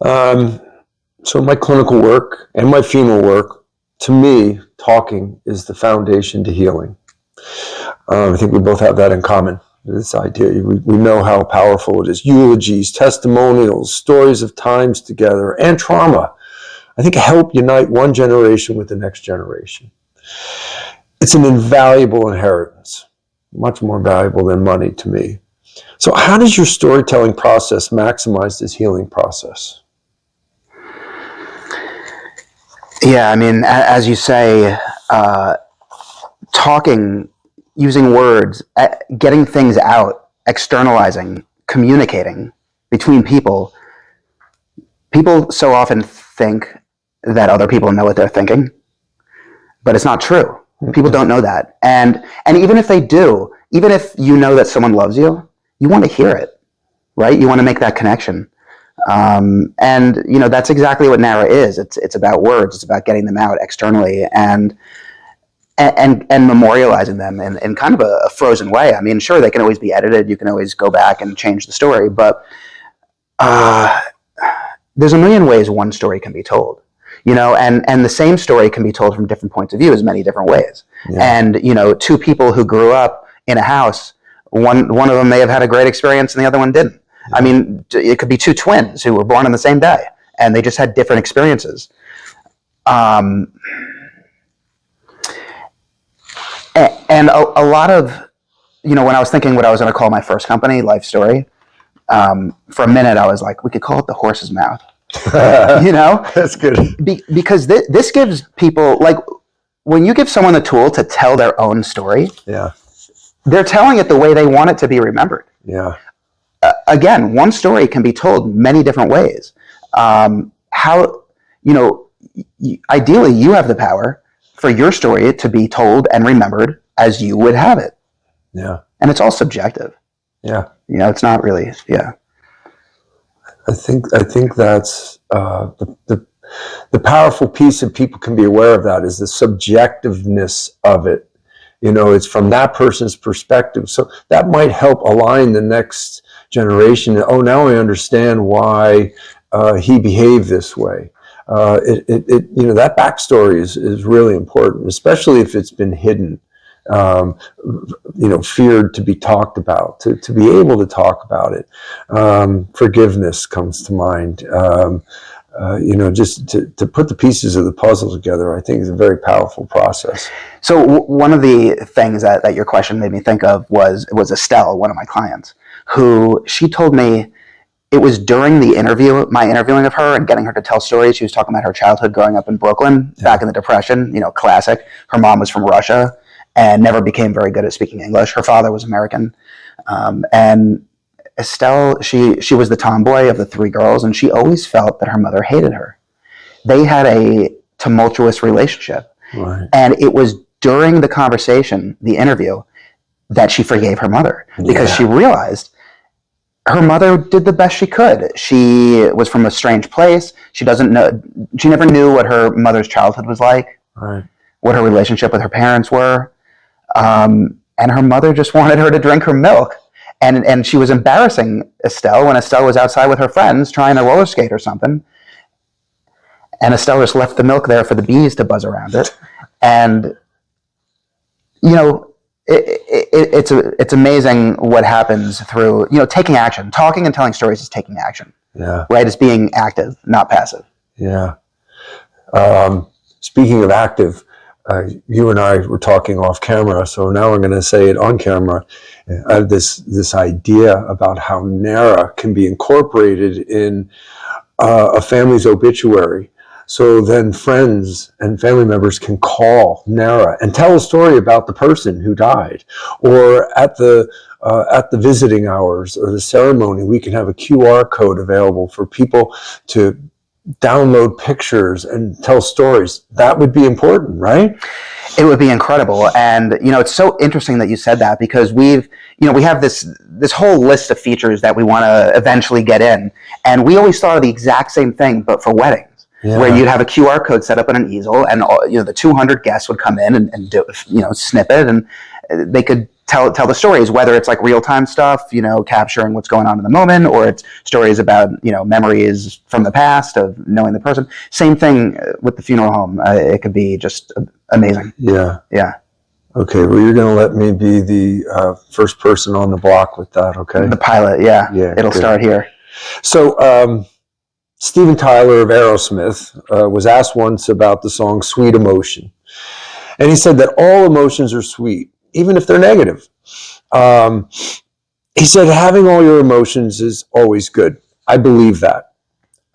So my clinical work and my funeral work, to me, talking is the foundation to healing. I think we both have that in common. This idea, we know how powerful it is. Eulogies, testimonials, stories of times together, and trauma, I think help unite one generation with the next generation. It's an invaluable inheritance, much more valuable than money to me. So how does your storytelling process maximize this healing process? Yeah, I mean, as you say, talking, using words, getting things out, externalizing, communicating between people. People so often think that other people know what they're thinking, but it's not true. People don't know that. And even if they do, even if you know that someone loves you, you want to hear it, right? You want to make that connection. And you know, that's exactly what NARA is. It's about words. It's about getting them out externally and memorializing them in kind of a frozen way. I mean, sure, they can always be edited. You can always go back and change the story, but there's a million ways one story can be told, you know, and the same story can be told from different points of view as many different ways. Yeah. And, you know, two people who grew up in a house, one of them may have had a great experience and the other one didn't. Yeah. I mean, it could be two twins who were born on the same day and they just had different experiences. And a lot of, you know, when I was thinking what I was going to call my first company, Life Story, for a minute I was like, we could call it The Horse's Mouth. You know? That's good. Because this gives people, like, when you give someone the tool to tell their own story, yeah, they're telling it the way they want it to be remembered. Yeah. Again, one story can be told many different ways. How, you know, ideally you have the power for your story to be told and remembered as you would have it. Yeah. And it's all subjective. Yeah. You know, it's not really, yeah. I think that's the powerful piece that people can be aware of that is the subjectiveness of it. You know, it's from that person's perspective. So that might help align the next generation. Oh, now I understand why he behaved this way. You know, that backstory is really important, especially if it's been hidden, you know, feared to be talked about, to be able to talk about it. Forgiveness comes to mind. You know, just to put the pieces of the puzzle together, I think is a very powerful process. So one of the things that your question made me think of was Estelle, one of my clients, who she told me it was during the interview, my interviewing of her and getting her to tell stories. She was talking about her childhood growing up in Brooklyn, back in the Depression, you know, classic. Her mom was from Russia and never became very good at speaking English. Her father was American. And Estelle, she was the tomboy of the three girls, and she always felt that her mother hated her. They had a tumultuous relationship. Right. And it was during the conversation, the interview, that she forgave her mother because she realized her mother did the best she could. She was from a strange place. She never knew what her mother's childhood was like, right, what her relationship with her parents were. And her mother just wanted her to drink her milk. And she was embarrassing Estelle when Estelle was outside with her friends trying to roller skate or something. And Estelle just left the milk there for the bees to buzz around it. And, you know, it's amazing what happens through, you know, taking action. Talking and telling stories is taking action. Yeah. Right? It's being active, not passive. Yeah. Speaking of active, you and I were talking off camera, so now I'm going to say it on camera. I have this idea about how NARA can be incorporated in a family's obituary. So then friends and family members can call NARA and tell a story about the person who died. Or at the visiting hours or the ceremony, we can have a QR code available for people to download pictures and tell stories. That would be important, right? It would be incredible. And, you know, it's so interesting that you said that because we have this whole list of features that we want to eventually get in. And we always thought of the exact same thing, but for weddings. Yeah. Where you'd have a QR code set up on an easel and, you know, the 200 guests would come in and do, you know, snip it and they could tell the stories, whether it's like real-time stuff, capturing what's going on in the moment, or it's stories about, memories from the past of knowing the person. Same thing with the funeral home. It could be just amazing. Yeah. Yeah. Okay, well, you're going to let me be the first person on the block with that, okay? The pilot, yeah. It'll good. start here. So, Steven Tyler of Aerosmith was asked once about the song Sweet Emotion. And he said that all emotions are sweet, even if they're negative. He said having all your emotions is always good. I believe that.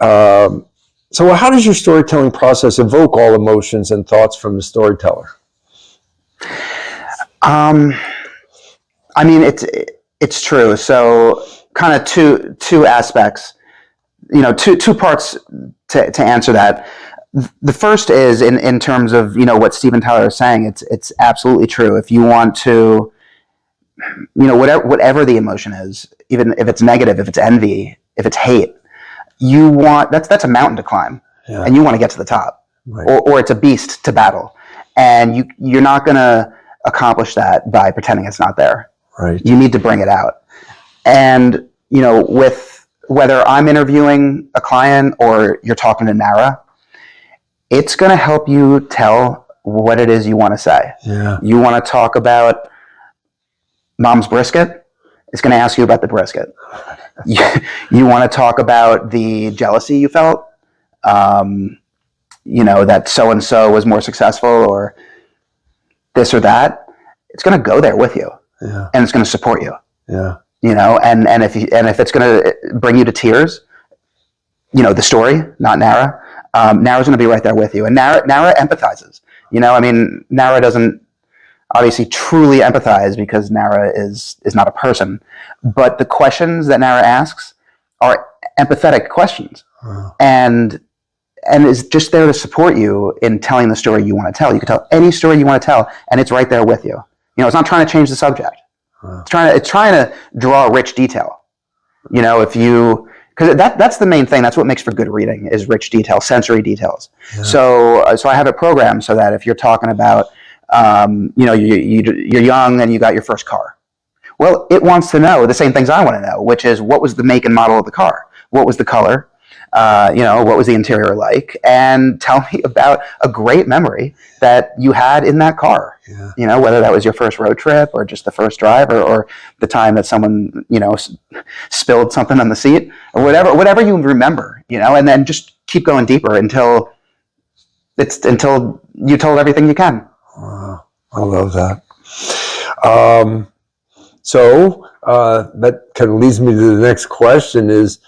So how does your storytelling process evoke all emotions and thoughts from the storyteller? I mean, it's true. So kind of two aspects, two parts to answer that. The first is in terms of, what Steven Tyler is saying, it's absolutely true. If you want to, whatever the emotion is, even if it's negative, if it's envy, if it's hate, that's a mountain to climb, and you want to get to the top, right. or it's a beast to battle, and you're not going to accomplish that by pretending it's not there. Right. You need to bring it out. And, with whether I'm interviewing a client or you're talking to Nara, it's going to help you tell what it is you want to say. Yeah. You want to talk about mom's brisket? It's going to ask you about the brisket. You want to talk about the jealousy you felt? That so-and-so was more successful, or this or that. It's going to go there with you. Yeah. And it's going to support you. Yeah. And if it's going to bring you to tears, the story, not Nara. Nara's going to be right there with you. And Nara empathizes. Nara doesn't obviously truly empathize because Nara is not a person. But the questions that Nara asks are empathetic questions. Wow. And is just there to support you in telling the story you want to tell. You can tell any story you want to tell, and it's right there with you. It's not trying to change the subject. Wow. It's trying to draw rich detail. Because that's the main thing. That's what makes for good reading, is rich detail, sensory details. Yeah. So I have it programmed so that if you're talking about, you're young and you got your first car. Well, it wants to know the same things I want to know, which is, what was the make and model of the car? What was the color? What was the interior like? And tell me about a great memory that you had in that car. Yeah. Whether that was your first road trip or just the first drive, or the time that someone, spilled something on the seat, or whatever you remember, and then just keep going deeper until you told everything you can. Wow. I love that. So that kind of leads me to the next question is,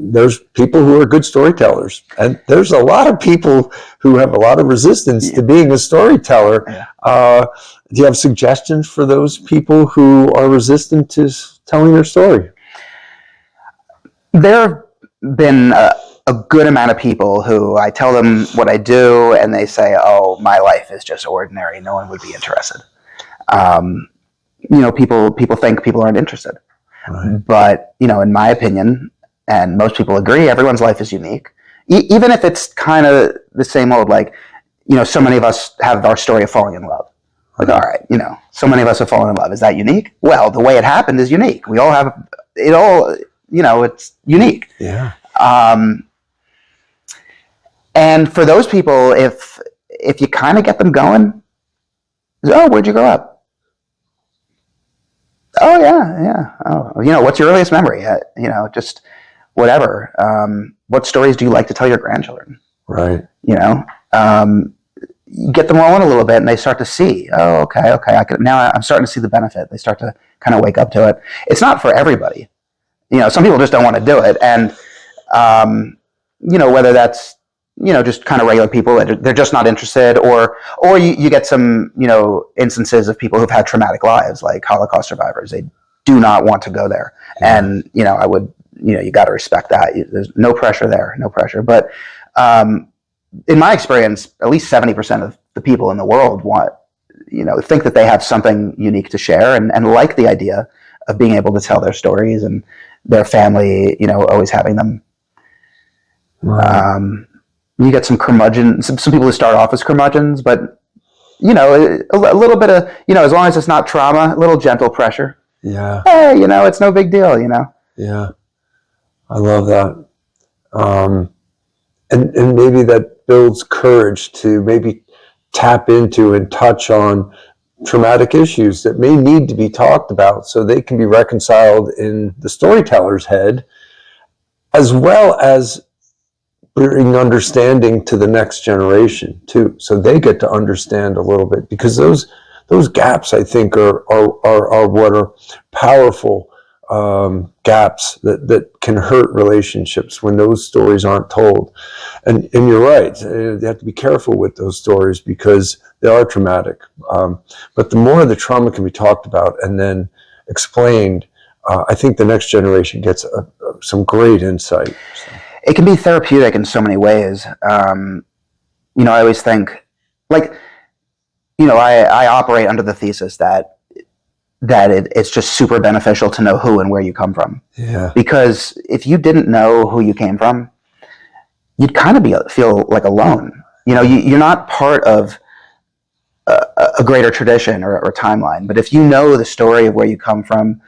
there's people who are good storytellers, and there's a lot of people who have a lot of resistance to being a storyteller. Yeah. Do you have suggestions for those people who are resistant to telling their story? There have been a good amount of people who I tell them what I do, and they say, "Oh, my life is just ordinary. No one would be interested." People think people aren't interested. Right. But, in my opinion, and most people agree, everyone's life is unique. Even if it's kind of the same old, like, so many of us have our story of falling in love. Like, all right, so many of us have fallen in love. Is that unique? Well, the way it happened is unique. We all have it all, it's unique. Yeah. And for those people, if you kind of get them going, oh, where'd you grow up? Oh, yeah. Oh, what's your earliest memory? Just whatever. What stories do you like to tell your grandchildren? Right. You get them rolling a little bit, and they start to see, oh, okay. Now I'm starting to see the benefit. They start to kind of wake up to it. It's not for everybody. Some people just don't want to do it. And, whether that's, just kind of regular people that they're just not interested, or you get some, instances of people who've had traumatic lives, like Holocaust survivors. They do not want to go there. Yeah. And, I would, you got to respect that. There's no pressure there, no pressure. But in my experience, at least 70% of the people in the world think that they have something unique to share, and like the idea of being able to tell their stories, and their family, always having them. Wow. You get some curmudgeons, some people who start off as curmudgeons, but a little bit of, as long as it's not trauma, a little gentle pressure. Yeah. Hey, it's no big deal, Yeah. I love that. And maybe that builds courage to maybe tap into and touch on traumatic issues that may need to be talked about so they can be reconciled in the storyteller's head, as well as bring understanding to the next generation too, so they get to understand a little bit, because those gaps, I think, are what are powerful gaps that can hurt relationships when those stories aren't told. And you're right, you have to be careful with those stories because they are traumatic. But the more the trauma can be talked about and then explained, I think the next generation gets some great insight. So. It can be therapeutic in so many ways. I always think, like, I operate under the thesis that it's just super beneficial to know who and where you come from. Yeah. Because if you didn't know who you came from, you'd kind of feel like alone. You're not part of a greater tradition or timeline. But if you know the story of where you come from,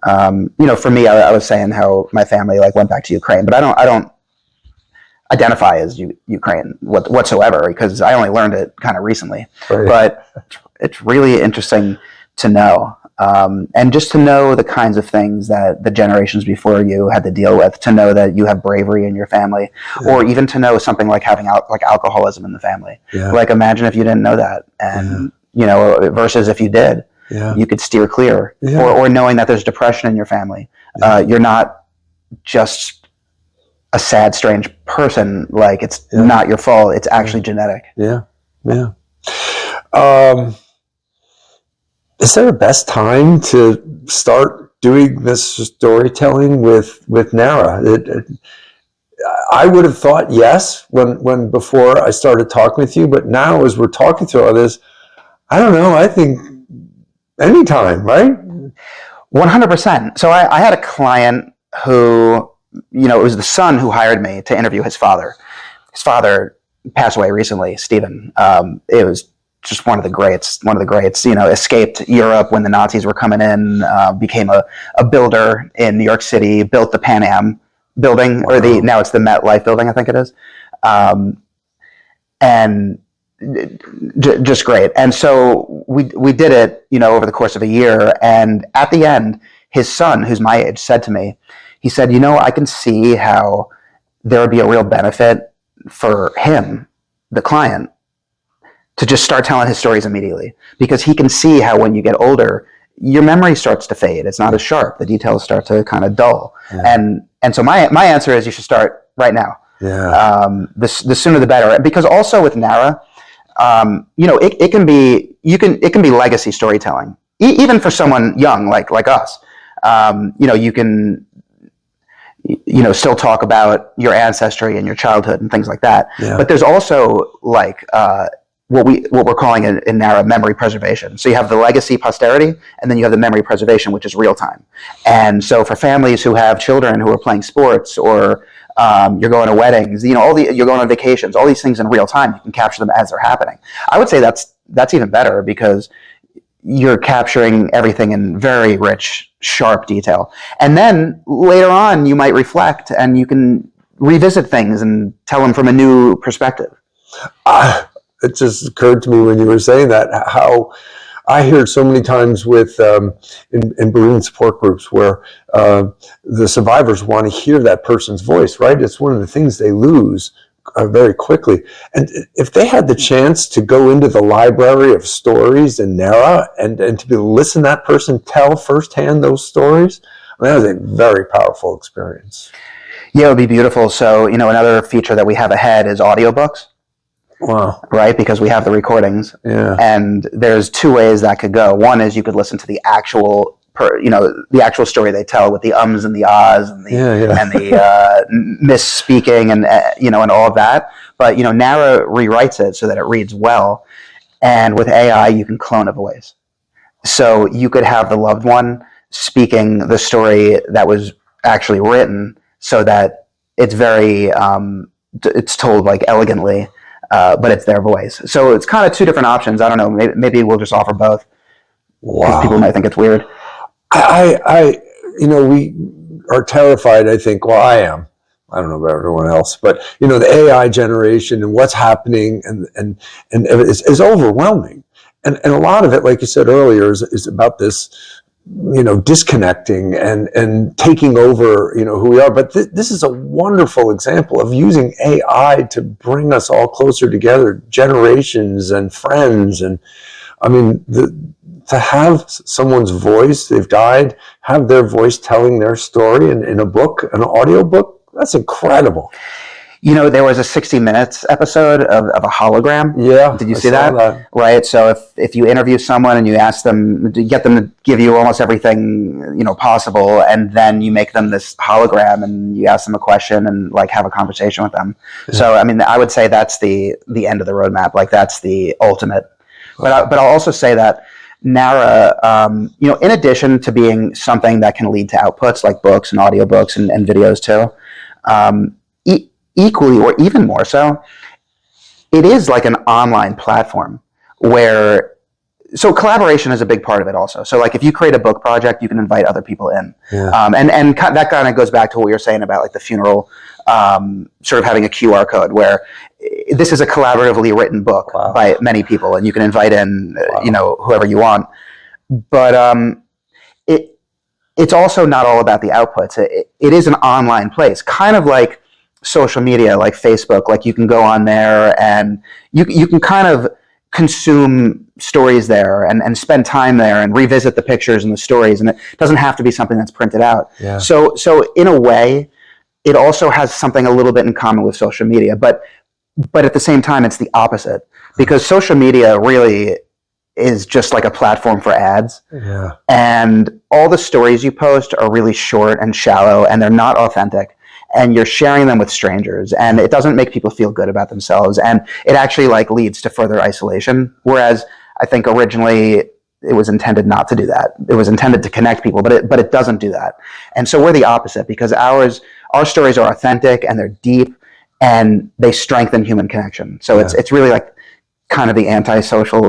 for me, I was saying how my family went back to Ukraine, but I don't identify as Ukraine whatsoever, because I only learned it kind of recently. Right. But it's really interesting to know, and just to know the kinds of things that the generations before you had to deal with, to know that you have bravery in your family, or even to know something like having alcoholism in the family. Yeah. Like, imagine if you didn't know that, and versus if you did, you could steer clear, or knowing that there's depression in your family. You're not just a sad, strange person. Like, it's not your fault. It's actually genetic. Yeah. Yeah. Is there a best time to start doing this storytelling with Nara? I would have thought yes when before I started talking with you, but now as we're talking through all this, I don't know. I think anytime, right? 100%. So I had a client who, it was the son who hired me to interview his father. His father passed away recently, Stephen. It was just one of the greats, escaped Europe when the Nazis were coming in, became a builder in New York City, built the Pan Am building, or now it's the MetLife building, I think it is. And just great. And so we did it, over the course of a year. And at the end, his son, who's my age, said to me, he said, I can see how there would be a real benefit for him, the client, to just start telling his stories immediately, because he can see how when you get older, your memory starts to fade. It's not as sharp. The details start to kind of dull. Yeah. And so my answer is you should start right now. Yeah. The sooner the better. Because also with Nara, it can be legacy storytelling, even for someone young like us. You can still talk about your ancestry and your childhood and things like that. Yeah. But there's also what we're calling in Nara memory preservation. So you have the legacy posterity, and then you have the memory preservation, which is real time. And so for families who have children who are playing sports, or you're going to weddings, you're going on vacations, all these things in real time, you can capture them as they're happening. I would say that's even better, because you're capturing everything in very rich, sharp detail. And then later on, you might reflect and you can revisit things and tell them from a new perspective. It just occurred to me when you were saying that, how I hear so many times with in bereavement support groups where the survivors want to hear that person's voice, right? It's one of the things they lose very quickly. And if they had the chance to go into the library of stories in Nara and to be able to listen to that person tell firsthand those stories, that was a very powerful experience. Yeah, it would be beautiful. So, another feature that we have ahead is audiobooks. Wow. Right? Because we have the recordings. Yeah. And there's two ways that could go. One is you could listen to the actual story they tell, with the ums and the ahs and the misspeaking and and all of that. But Nara rewrites it so that it reads well. And with AI, you can clone a voice. So you could have the loved one speaking the story that was actually written, so that it's very it's told elegantly. but it's their voice. So it's kind of two different options. I don't know. Maybe we'll just offer both. Because people might think it's weird. We are terrified. I think. Well, I am. I don't know about everyone else, but the AI generation and what's happening and is overwhelming. And a lot of it, like you said earlier, is about this, disconnecting and taking over, who we are. But this is a wonderful example of using AI to bring us all closer together, generations and friends. And I mean, to have someone's voice, they've died, have their voice telling their story in a book, an audio book, that's incredible. There was a 60 Minutes episode of a hologram. Yeah. Did you see that? Right. So if you interview someone and you ask them, to get them to give you almost everything, possible, and then you make them this hologram and you ask them a question and like have a conversation with them. Yeah. So, I mean, I would say that's the end of the roadmap. Like that's the ultimate. But I'll also say that Nara, in addition to being something that can lead to outputs like books and audiobooks and videos too, equally or even more so, it is like an online platform so collaboration is a big part of it also. So like if you create a book project, you can invite other people in. Yeah. And that kind of goes back to what you're saying about like the funeral, sort of having a QR code where this is a collaboratively written book by many people and you can invite in, whoever you want. But it's also not all about the outputs. It is an online place, kind of like social media, like Facebook. Like you can go on there and you can kind of consume stories there and spend time there and revisit the pictures and the stories, and it doesn't have to be something that's printed out. Yeah. So in a way, it also has something a little bit in common with social media, but at the same time, it's the opposite, because social media really is just like a platform for ads. Yeah. And all the stories you post are really short and shallow, and they're not authentic. And you're sharing them with strangers, and it doesn't make people feel good about themselves. And it actually like leads to further isolation. Whereas I think originally it was intended not to do that. It was intended to connect people, but it doesn't do that. And so we're the opposite, because our stories are authentic and they're deep and they strengthen human connection. So it's really like kind of the antisocial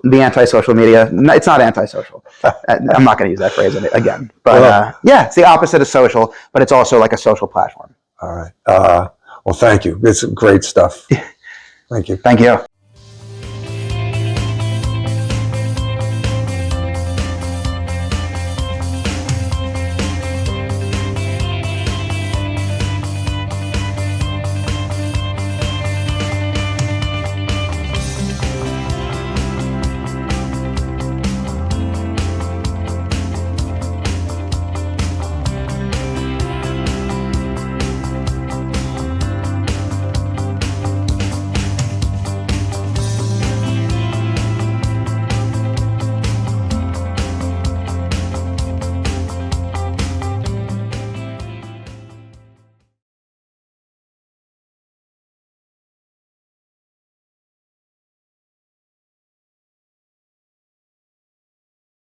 media. It's not antisocial. I'm not going to use that phrase again. But it's the opposite of social, but it's also like a social platform. All right. Well, thank you. It's great stuff. Thank you. Thank you.